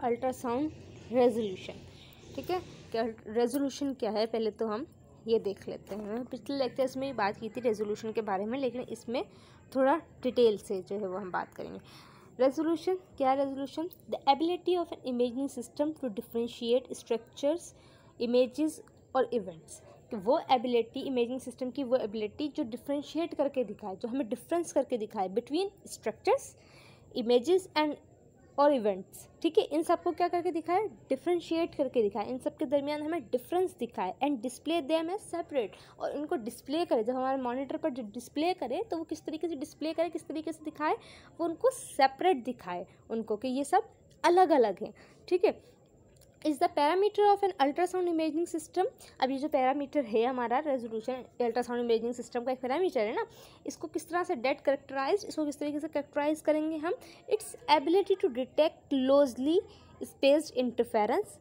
Ultrasound resolution. ठीक है, क्या रेजोल्यूशन क्या है पहले तो हम ये देख लेते हैं। पिछले लेक्चर्स में बात की थी रेजोल्यूशन के बारे में, लेकिन इसमें थोड़ा डिटेल से जो है वो हम बात करेंगे। रेजोल्यूशन क्या है? Resolution the ability of an imaging system to differentiate structures, images और इवेंट्स। कि वो एबिलिटी, इमेजिंग सिस्टम की वो एबिलिटी जो डिफ्रेंशिएट करके दिखाए, जो हमें डिफरेंस करके दिखाए बिटवीन स्ट्रक्चर्स, इमेजेस एंड और इवेंट्स। ठीक है, इन सबको क्या करके दिखाए? डिफ्रेंशिएट करके दिखाए, इन सब के दरमियान हमें डिफरेंस दिखाए and display them as separate. और इनको डिस्प्ले करे, जब हमारे मॉनिटर पर जो डिस्प्ले करे तो वो किस तरीके से डिस्प्ले करे, किस तरीके से दिखाए, वो उनको सेपरेट दिखाए, उनको कि ये सब अलग अलग है। ठीक है, is the parameter of an ultrasound imaging system. अब ये जो पैरामीटर है हमारा रेजोल्यूशन, अल्ट्रासाउंड इमेजिंग सिस्टम का एक पैरामीटर है ना, इसको किस तरह से डेट करेक्टराइज, इसको किस तरीके से करेक्टराइज करेंगे हम? Its ability to detect closely spaced interference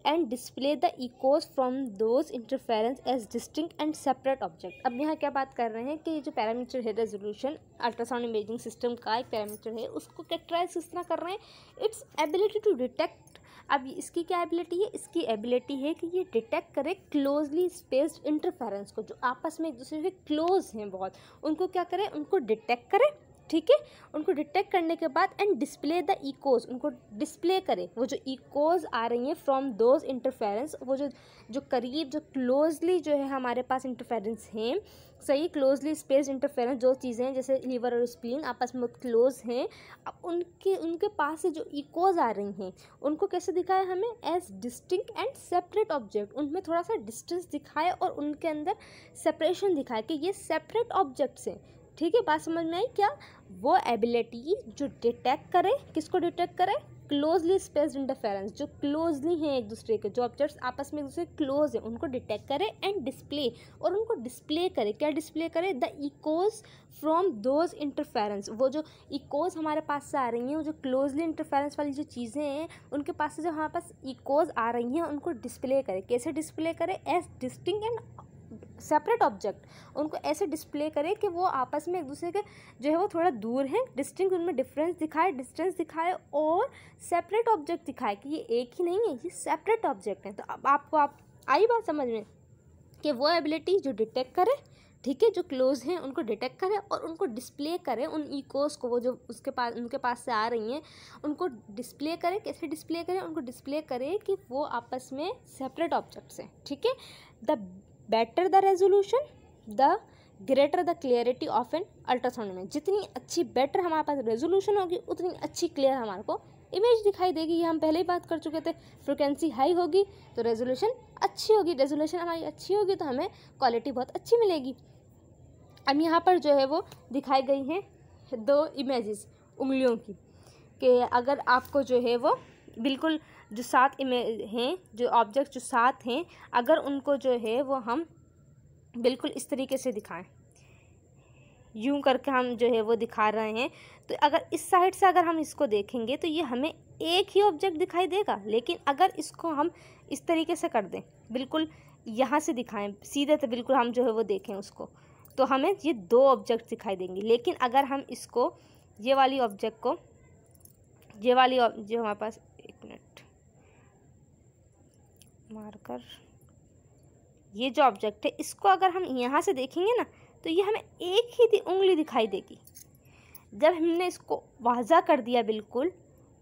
and display the echoes from those interference as distinct and separate object. अब यहाँ क्या बात कर रहे हैं कि ये जो पैरामीटर है रेजोल्यूशन अल्ट्रासाउंड इमेजिंग सिस्टम का एक पैरामीटर है, उसको कैरेक्टराइज किस तरह कर रहे हैं? Its ability to detect. अब इसकी क्या एबिलिटी है? इसकी एबिलिटी है कि ये डिटेक्ट करे क्लोजली स्पेस्ड इंटरफेरेंस को, जो आपस में एक दूसरे के क्लोज हैं बहुत, उनको क्या करे? उनको डिटेक्ट करे। ठीक है, उनको डिटेक्ट करने के बाद एंड डिस्प्ले द इकोज, उनको डिस्प्ले करे वो जो इकोज आ रही हैं फ्रॉम दोज इंटरफेरेंस, वो जो करीब, जो क्लोजली जो है हमारे पास इंटरफेरेंस हैं, सही, क्लोजली स्पेस्ड इंटरफेरेंस, जो चीज़ें जैसे लीवर और स्प्लीन आपस में क्लोज हैं, अब उनके पास से जो इकोज आ रही हैं उनको कैसे दिखाया हमें? As distinct and separate object. उनमें थोड़ा सा डिस्टेंस दिखाए और उनके अंदर सेपरेशन दिखाए कि ये सेपरेट ऑब्जेक्ट्स हैं। ठीक है, बात समझ में आई क्या? वो एबिलिटी जो डिटेक्ट करे, किसको डिटेक्ट करे? क्लोजली स्पेस्ड इंटरफेरेंस, जो क्लोजली हैं एक दूसरे के, जो ऑब्जेक्ट्स आपस में एक दूसरे क्लोज हैं, उनको डिटेक्ट करे एंड डिस्प्ले, और उनको डिस्प्ले करे, क्या डिस्प्ले करे? The echoes from those interference. वो जो इकोज हमारे पास से आ रही हैं, वो जो क्लोजली इंटरफेरेंस वाली जो चीज़ें हैं, उनके पास से जो हमारे पास इकोज आ रही हैं उनको डिस्प्ले करे। कैसे डिस्प्ले करे? As distinct and separate object. उनको ऐसे डिस्प्ले करे कि वो आपस में एक दूसरे के जो है वो थोड़ा दूर हैं, डिस्टिंक्ट, उनमें डिफरेंस दिखाए, डिस्टेंस दिखाए और सेपरेट ऑब्जेक्ट दिखाए कि ये एक ही नहीं है, ये सेपरेट ऑब्जेक्ट हैं। तो अब आपको आई बात समझ में कि वो एबिलिटी जो डिटेक्ट करे, ठीक है, जो क्लोज हैं उनको डिटेक्ट करे और उनको डिस्प्ले करे, उन इकोस को, वो जो उनके पास से आ रही हैं उनको डिस्प्ले करे। कैसे डिस्प्ले करे? उनको डिस्प्ले करे कि वो आपस में सेपरेट ऑब्जेक्ट्स हैं। ठीक है, the better the resolution the greater the clarity of an ultrasound image. जितनी अच्छी बेटर हमारे पास रेजोल्यूशन होगी उतनी अच्छी क्लियर हमारे को इमेज दिखाई देगी। ये हम पहले ही बात कर चुके थे। फ्रिक्वेंसी हाई होगी तो रेजोल्यूशन अच्छी होगी, रेजोल्यूशन हमारी अच्छी होगी तो हमें क्वालिटी बहुत अच्छी मिलेगी। अब यहाँ पर जो है वो दिखाई गई हैं दो इमेजेस उंगलियों की, कि अगर आपको जो है वो बिल्कुल जो 7 इमेज हैं, जो ऑब्जेक्ट जो 7 हैं, अगर उनको जो है वो हम बिल्कुल इस तरीके से दिखाएं, यूं करके हम जो है वो दिखा रहे हैं, तो अगर इस साइड से अगर हम इसको देखेंगे तो ये हमें एक ही ऑब्जेक्ट दिखाई देगा। लेकिन अगर इसको हम इस तरीके से कर दें, बिल्कुल यहाँ से दिखाएं सीधे, तो बिल्कुल हम जो है वो देखें उसको, तो हमें ये 2 ऑब्जेक्ट दिखाई देंगे। लेकिन अगर हम इसको, ये वाली ऑब्जेक्ट को, ये वाली जो हमारे पास, एक मिनट मारकर, ये जो ऑब्जेक्ट है इसको अगर हम यहाँ से देखेंगे ना तो ये हमें एक ही उंगली दिखाई देगी। जब हमने इसको वाज़ा कर दिया बिल्कुल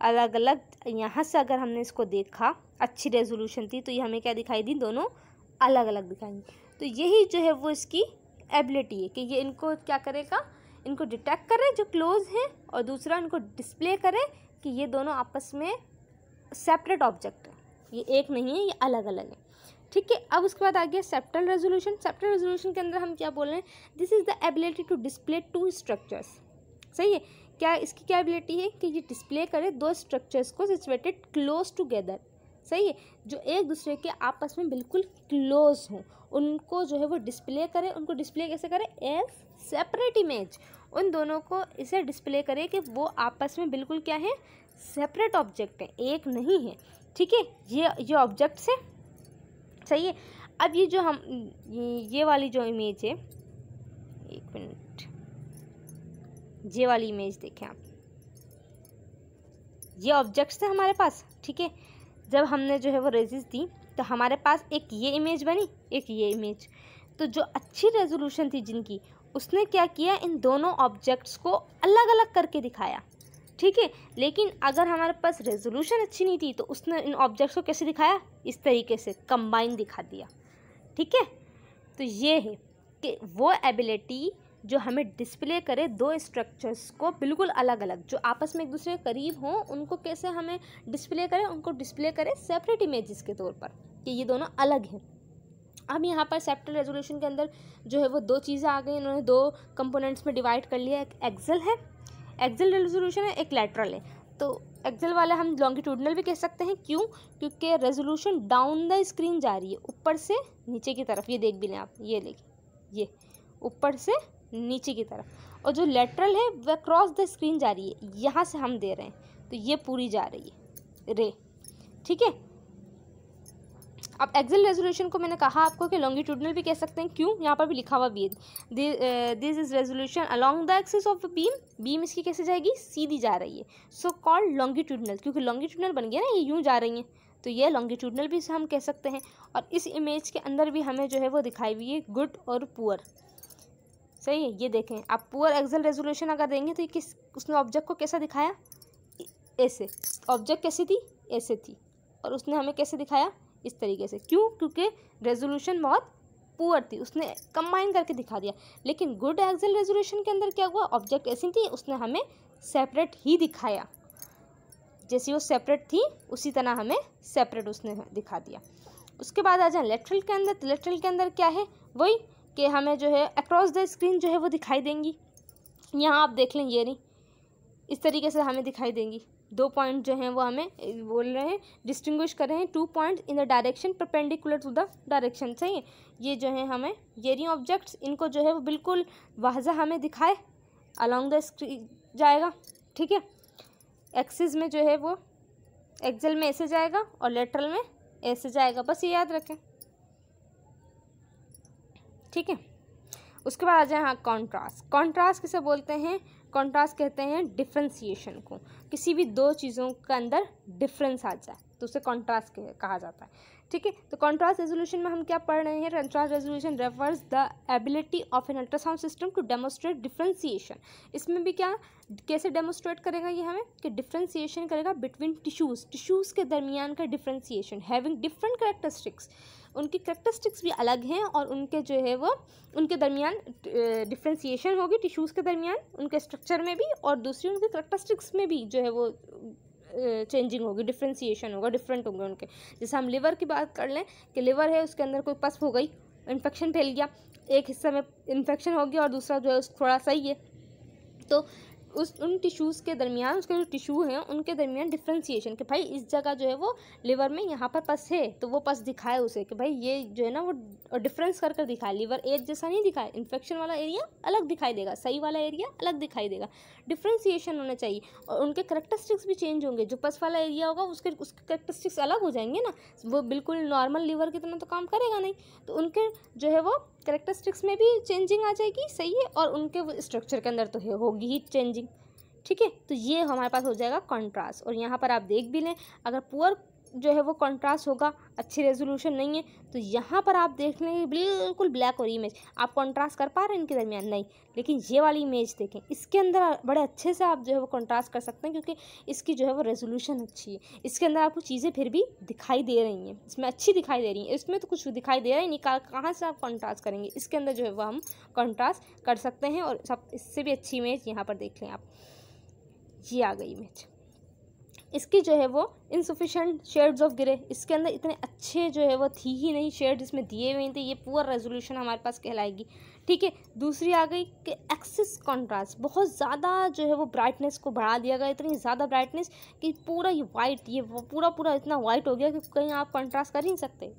अलग अलग, यहाँ से अगर हमने इसको देखा, अच्छी रेजोल्यूशन थी तो ये हमें क्या दिखाई दी? दोनों अलग अलग दिखाएंगी। तो यही जो है वो इसकी एबिलिटी है कि ये इनको क्या करेगा? इनको डिटेक्ट करे जो क्लोज हैं, और दूसरा इनको डिस्प्ले करे कि ये दोनों आपस में सेपरेट ऑब्जेक्ट है, ये एक नहीं है, ये अलग अलग है। ठीक है, अब उसके बाद आ गया सेप्टल रेजोल्यूशन। सेप्टल रेजोल्यूशन के अंदर हम क्या बोल रहे हैं? This is the ability to display 2 structures. सही है, क्या इसकी क्या एबिलिटी है? कि ये डिस्प्ले करे 2 स्ट्रक्चर्स को सिचुएटेड क्लोज टुगेदर। सही है, जो एक दूसरे के आपस में बिल्कुल क्लोज हों, उनको जो है वो डिस्प्ले करे। उनको डिस्प्ले कैसे करे? As separate image. उन दोनों को इसे डिस्प्ले करे कि वो आपस में बिल्कुल क्या है? सेपरेट ऑब्जेक्ट है, एक नहीं है। ठीक है, ये ऑब्जेक्ट्स है। सही है, अब ये जो हम ये वाली जो इमेज है, एक मिनट, ये वाली इमेज देखें आप, ये ऑब्जेक्ट्स थे हमारे पास, ठीक है। जब हमने जो है वो रेजिस दी तो हमारे पास एक ये इमेज बनी, एक ये इमेज। तो जो अच्छी रेजोल्यूशन थी जिनकी, उसने क्या किया, इन दोनों ऑब्जेक्ट्स को अलग अलग करके दिखाया, ठीक है। लेकिन अगर हमारे पास रेजोल्यूशन अच्छी नहीं थी तो उसने इन ऑब्जेक्ट्स को कैसे दिखाया, इस तरीके से कंबाइन दिखा दिया, ठीक है। तो ये है कि वो एबिलिटी जो हमें डिस्प्ले करे दो स्ट्रक्चर्स को बिल्कुल अलग अलग, जो आपस में एक दूसरे के करीब हों, उनको कैसे हमें डिस्प्ले करें, उनको डिस्प्ले करें सेपरेट इमेजेस के तौर पर कि ये दोनों अलग हैं। अब यहाँ पर सेप्टल रेजोल्यूशन के अंदर जो है वो दो चीज़ें आ गई, इन्होंने दो कंपोनेंट्स में डिवाइड कर लिया। एक एक्सेल है, एक्सेल रेजोल्यूशन है, एक लैटरल है। तो एक्सेल वाले हम लॉन्गिट्यूडनल भी कह सकते हैं, क्यों, क्योंकि रेजोल्यूशन डाउन द स्क्रीन जा रही है, ऊपर से नीचे की तरफ। ये देख भी लें आप, ये लेकिन ये ऊपर से नीचे की तरफ। और जो लैटरल है वह क्रॉस द स्क्रीन जा रही है, यहाँ से हम दे रहे हैं तो ये पूरी जा रही है रे, ठीक है। अब एक्सेल रेजोल्यूशन को मैंने कहा आपको कि लॉन्गिट्यूडनल भी कह सकते हैं, क्यों, यहाँ पर भी लिखा हुआ भी है, this is resolution along the axis of beam, beam इसकी कैसे जाएगी, सीधी जा रही है, सो कॉल्ड लॉन्गिट्यूडनल, क्योंकि लॉन्गिट्यूडनल बन गया ना, ये यूँ जा रही हैं, तो ये लॉन्गिट्यूडनल भी हम कह सकते हैं। और इस इमेज के अंदर भी हमें जो है वो दिखाई हुई है गुड और पुअर, सही है। ये देखें आप, पुअर एक्सेल रेजोल्यूशन अगर देंगे तो ये किस, उसने ऑब्जेक्ट को कैसा दिखाया, ऐसे, ऑब्जेक्ट कैसी थी, ऐसे थी, और उसने हमें कैसे दिखाया, इस तरीके से, क्यों, क्योंकि रेजोल्यूशन बहुत पुअर थी, उसने कंबाइन करके दिखा दिया। लेकिन गुड एक्सेल रेजोल्यूशन के अंदर क्या हुआ, ऑब्जेक्ट ऐसी थी, उसने हमें सेपरेट ही दिखाया, जैसी वो सेपरेट थी उसी तरह हमें सेपरेट उसने दिखा दिया। उसके बाद आ जाए लेटरल के अंदर, तो लेटरल के अंदर क्या है, वही कि हमें जो है अक्रॉस द स्क्रीन जो है वो दिखाई देंगी। यहाँ आप देख लें, ये नहीं, इस तरीके से हमें दिखाई देंगी। दो पॉइंट जो हैं वो हमें बोल रहे हैं, डिस्टिंग्विश कर रहे हैं, 2 point in the direction perpendicular to the direction, सही है। ये जो है हमें ये रही ऑब्जेक्ट्स, इनको जो है वो बिल्कुल वाज़ह हमें दिखाए, अलोंग द स्क्रीन जाएगा, ठीक है। एक्सिस में जो है वो एक्सेल में ऐसे जाएगा और लेटरल में ऐसे जाएगा, बस ये याद रखें, ठीक है। उसके बाद आ जाए हाँ कॉन्ट्रास्ट। कॉन्ट्रास्ट किसे बोलते हैं, कॉन्ट्रास्ट कहते हैं डिफ्रेंसिएशन को, किसी भी दो चीज़ों के अंदर डिफरेंस आ जाए तो उसे कॉन्ट्रास्ट कहा जाता है, ठीक है। तो कॉन्ट्रास्ट रेजोल्यूशन में हम क्या पढ़ रहे हैं, contrast resolution refers the ability of an ultrasound system to demonstrate differentiation. इसमें भी क्या, कैसे डेमोस्ट्रेट करेगा ये हमें, कि डिफ्रेंसिएशन करेगा बिटवीन टिश्यूज़, टिश्यूज़ के दरमियान का डिफ्रेंसिएशन, हैविंग डिफरेंट कैरेक्टरिस्टिक्स, उनकी कैरेक्टरिस्टिक्स भी अलग हैं और उनके जो है वो उनके दरमियान डिफ्रेंसिएशन होगी, टिश्यूज़ के दरमियान उनके स्ट्रक्चर में भी, और दूसरी उनके कैरेक्टरिस्टिक्स में भी जो है वो चेंजिंग होगी, डिफ्रेंसिएशन होगा, डिफरेंट होंगे उनके। जैसे हम लिवर की बात कर लें कि लिवर है, उसके अंदर कोई पस हो गई, इन्फेक्शन फैल गया, एक हिस्से में इन्फेक्शन हो गया और दूसरा जो है थोड़ा सही है, तो उन टिश्यूज़ के दरमियान, उसके जो टिश्यू हैं उनके दरमियान डिफ्रेंसिएशन, कि भाई इस जगह जो है वो लिवर में यहाँ पर पस है, तो वो पस दिखाए उसे कि भाई ये जो है ना वो डिफरेंस कर कर दिखाए, लिवर एक जैसा नहीं दिखाए, इन्फेक्शन वाला एरिया अलग दिखाई देगा, सही वाला एरिया अलग दिखाई देगा, डिफ्रेंसिएशन होना चाहिए। और उनके करेक्टरिस्टिक्स भी चेंज होंगे, जो पस वाला एरिया होगा उसके करेक्टरिस्टिक्स अलग हो जाएंगे ना, वो बिल्कुल नॉर्मल लिवर की तरह तो काम करेगा नहीं, तो उनके जो है वो करेक्टरिस्टिक्स में भी चेंजिंग आ जाएगी, सही है, और उनके स्ट्रक्चर के अंदर तो होगी ही चेंजिंग, ठीक है। तो ये हमारे पास हो जाएगा कॉन्ट्रास्ट। और यहाँ पर आप देख भी लें, अगर पुअर जो है वो कॉन्ट्रास्ट होगा, अच्छी रेजोल्यूशन नहीं है, तो यहाँ पर आप देख लें बिल्कुल ब्लैक और इमेज, आप कॉन्ट्रास्ट कर पा रहे हैं इनके दरमियान, नहीं। लेकिन ये वाली इमेज देखें, इसके अंदर बड़े अच्छे से आप जो है वो कॉन्ट्रास्ट कर सकते हैं, क्योंकि इसकी जो है वो रेजोल्यूशन अच्छी है, इसके अंदर आपको चीज़ें फिर भी दिखाई दे रही हैं, इसमें अच्छी दिखाई दे रही हैं, इसमें तो कुछ दिखाई दे रहा ही नहीं, कहाँ से आप कॉन्ट्रास्ट करेंगे, इसके अंदर जो है वो हम कॉन्ट्रास्ट कर सकते हैं। और सब इससे भी अच्छी इमेज यहाँ पर देख लें आप, ये आ गई इमेज, इसकी जो है वो इनसफिशेंट शेड्स ऑफ ग्रे, इसके अंदर इतने अच्छे जो है वो थी ही नहीं शेड इसमें दिए हुए थे, ये पुअर रेजोल्यूशन हमारे पास कहलाएगी, ठीक है। दूसरी आ गई कि एक्सिस कॉन्ट्रास्ट, बहुत ज़्यादा जो है वो ब्राइटनेस को बढ़ा दिया गया, इतनी ज़्यादा ब्राइटनेस कि पूरा ये वाइट, ये पूरा इतना वाइट हो गया कि कहीं आप कॉन्ट्रास्ट कर ही नहीं सकते।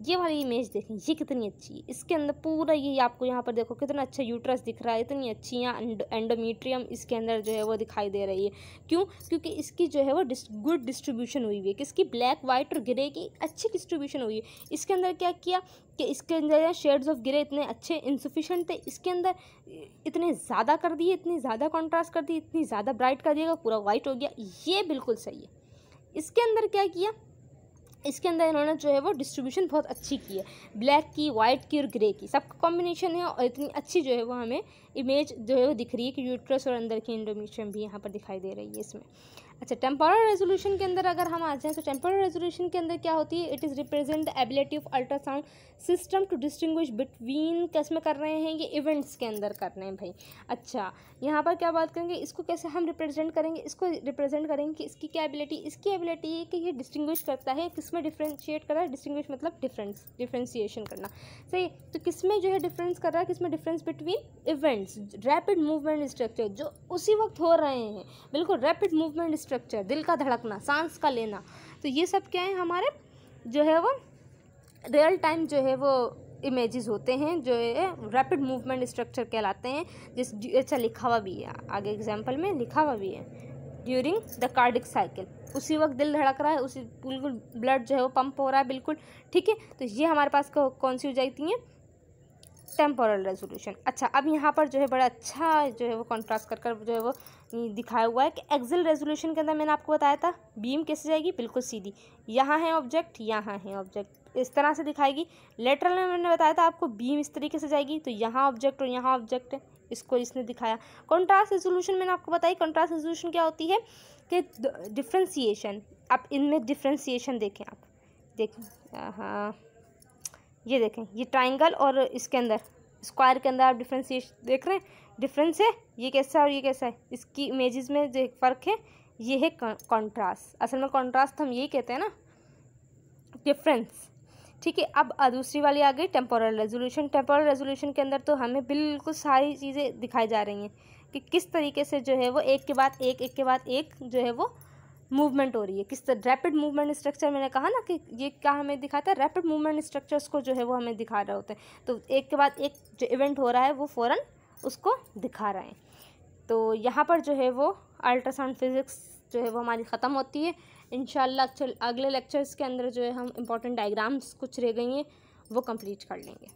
ये वाली इमेज देखें, ये कितनी अच्छी है, इसके अंदर पूरा ये आपको यहाँ पर देखो कितना अच्छा यूट्रस दिख रहा है, इतनी अच्छी यहाँ एंडोमेट्रियम इसके अंदर जो है वो दिखाई दे रही है, क्यों, क्योंकि इसकी जो है वो गुड डिस्ट्रीब्यूशन हुई है, किसकी, ब्लैक, वाइट और ग्रे की अच्छी डिस्ट्रीब्यूशन हुई है। इसके अंदर क्या किया कि इसके अंदर शेड्स ऑफ ग्रे इतने अच्छे, इनसफिशिएंट रेजोल्यूशन थे इसके अंदर इतने ज़्यादा कर दिए, इतनी ज़्यादा कॉन्ट्रास्ट कर दी, इतनी ज़्यादा ब्राइट कर दिएगा, पूरा वाइट हो गया, ये बिल्कुल सही है। इसके अंदर क्या किया, इसके अंदर इन्होंने जो है वो डिस्ट्रीब्यूशन बहुत अच्छी की है, ब्लैक की, वाइट की और ग्रे की, सबका कॉम्बिनेशन है और इतनी अच्छी जो है वो हमें इमेज जो है वो दिख रही है कि यूट्रस और अंदर की एंडोमेट्रियम भी यहाँ पर दिखाई दे रही है इसमें। अच्छा, टेम्पोरल रेजोल्यूशन के अंदर अगर हम आ जाएँ तो टेम्पोरल रेजोल्यूशन के अंदर क्या होती है, it is represent the ability of ultrasound system to distinguish between, किस में कर रहे हैं, ये इवेंट्स के अंदर कर रहे हैं भाई। अच्छा, यहाँ पर क्या बात करेंगे, इसको कैसे हम रिप्रेजेंट करेंगे, इसको रिप्रेजेंट करेंगे कि इसकी क्या एबिलिटी, इसकी एबिलिटी है कि ये डिस्टिंग्विश करता है, किस में डिफ्रेंशिएट कर रहा है, डिस्टिंग्विश मतलब डिफ्रेंशिएशन करना, सही। तो किस में जो है डिफरेंस कर रहा है, किस में difference between events, rapid movement structure जो उसी वक्त हो रहे हैं, बिल्कुल रैपिड मूवमेंट स्ट्रक्चर, दिल का धड़कना, सांस का लेना, तो ये सब क्या है हमारे जो है वो रियल टाइम जो है वो इमेजेस होते हैं, जो है रैपिड मूवमेंट स्ट्रक्चर कहलाते हैं। अच्छा, लिखा हुआ भी है आगे एग्जाम्पल में, लिखा हुआ भी है ड्यूरिंग द कार्डिक साइकिल, उसी वक्त दिल धड़क रहा है, उसी बिल्कुल ब्लड जो है वो पंप हो रहा है, बिल्कुल ठीक है। तो ये हमारे पास कौन सी हो जाती है, टेम्पोरल रेजोल्यूशन। अच्छा, अब यहाँ पर जो है बड़ा अच्छा जो है वो कॉन्ट्रास्ट कर जो है वो दिखाया हुआ है कि एक्सियल रेजोल्यूशन के अंदर मैंने आपको बताया था बीम कैसे जाएगी, बिल्कुल सीधी, यहाँ है ऑब्जेक्ट, यहाँ है ऑब्जेक्ट, इस तरह से दिखाएगी। लेटरल में मैंने बताया था आपको बीम इस तरीके से जाएगी, तो यहाँ ऑब्जेक्ट और यहाँ ऑब्जेक्ट है, इसको इसने दिखाया। कॉन्ट्रास्ट रेजोल्यूशन मैंने आपको बताई, कॉन्ट्रास्ट रेजोल्यूशन क्या होती है कि डिफ्रेंसिएशन, आप इनमें डिफ्रेंसिएशन देखें, आप देखें, हाँ ये देखें, ये ट्राइंगल और इसके अंदर स्क्वायर के अंदर आप डिफ्रेंशिएशन देख रहे हैं, डिफरेंस है, ये कैसा है और ये कैसा है, इसकी इमेजेस में जो फ़र्क है ये है कॉन्ट्रास्ट। असल में कॉन्ट्रास्ट हम यही कहते हैं ना, डिफरेंस, ठीक है। अब दूसरी वाली आ गई टेम्पोरल रेजोल्यूशन। टेम्पोरल रेजोल्यूशन के अंदर तो हमें बिल्कुल सारी चीज़ें दिखाई जा रही हैं कि किस तरीके से जो है वो एक के बाद एक के बाद एक जो है वो मूवमेंट हो रही है, किस तरह रैपिड मूवमेंट स्ट्रक्चर, मैंने कहा ना कि ये क्या हमें दिखाता है, रैपिड मूवमेंट स्ट्रक्चर्स को जो है वो हमें दिखा रहे होते हैं। तो एक के बाद एक जो इवेंट हो रहा है वो फ़ौरन उसको दिखा रहे हैं। तो यहाँ पर जो है वो अल्ट्रासाउंड फिज़िक्स जो है वो हमारी ख़त्म होती है। इंशाल्लाह अगले लेक्चर्स के अंदर जो है हम इंपॉर्टेंट डायग्राम्स कुछ रह गई हैं वो कंप्लीट कर लेंगे।